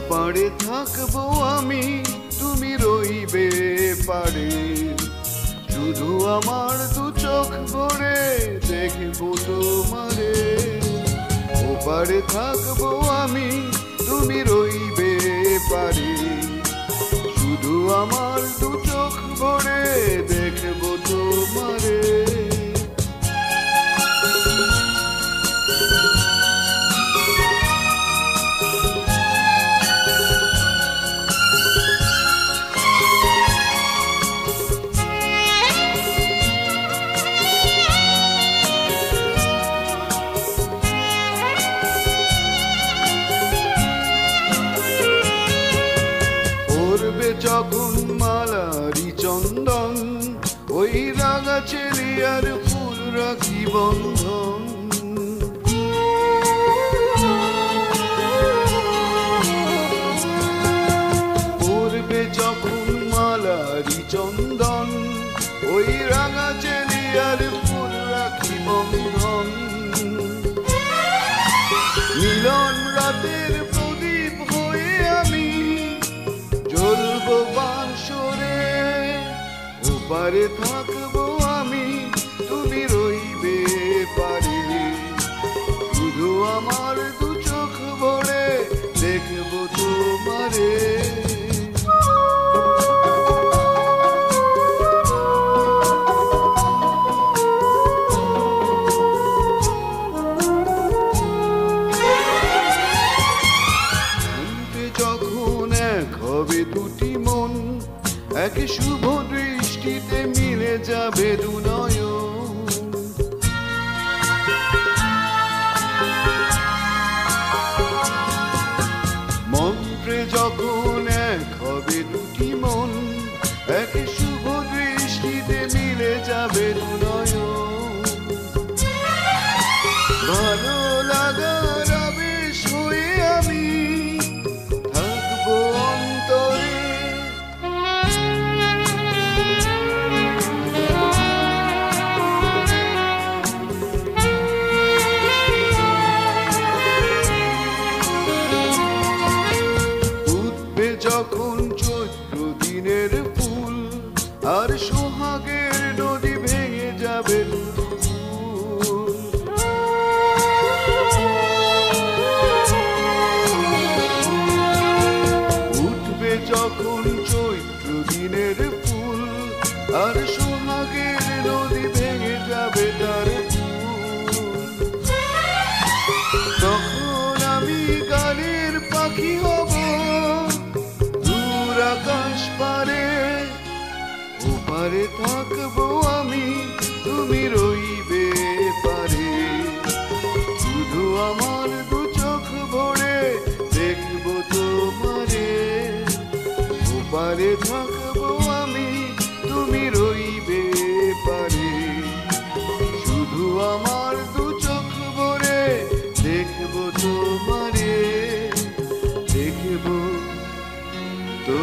পারে থাকবো আমি, তুমি রইবে পারে। শুধু আমার দু চোখ ভরে দেখবো তোমারে। ওপারে থাকবো আমি, তুমি রইবে পারে। শুধু আমার দু চোখ ভরে দেখবো তোমারে। যখন মালারি চন্দন, ওই রাঙা চেলিয়ার ফুল রাখি বন্ধন। পড়বে যখন মালারি চন্দন, ওই রাঙা চেলিয়ার ফুল রাখি বন্ধন। মিলন রাতের প্রদীপ হয়ে আমি জ্বলবো বাঁশরে। ওপারে থাকবো আমি, তুমি রইবে পারে। শুধু আমার দু চোখ ভরে দেখবো তোমারে। যখন এক হবে দুটি মন, এক শুভ দৃষ্টিতে মিলে যাবে দু নয়ন। মন্ত্রে যখন এক হবে দুটি মন, এক শুভ দৃষ্টিতে মিলে যাবে দু নয়ন। ভালো লাগার আবেশ হয়ে আমি থাকবো অন্তরে। উঠবে যখন চৈত্র দিনের ফুল, আর সোহাগের নদী ভেঙে যাবে। উঠবে যখন চৈত্র দিনের ফুল, আর সোহাগের নদী ভেঙে যাবে তার ফুল। তখন আমি গানের পাখি হব দূর আকাশ পারে। ওপারে থাকবো আমি, তুমি রইবে পারে। শুধু আমার দু চোখ ভরে দেখবো তোমারে। ওপারে থাকবো আমি, তুমি রইবে পারে। শুধু আমার দু চোখ ভরে দেখবো তোমারে। দেখবো তো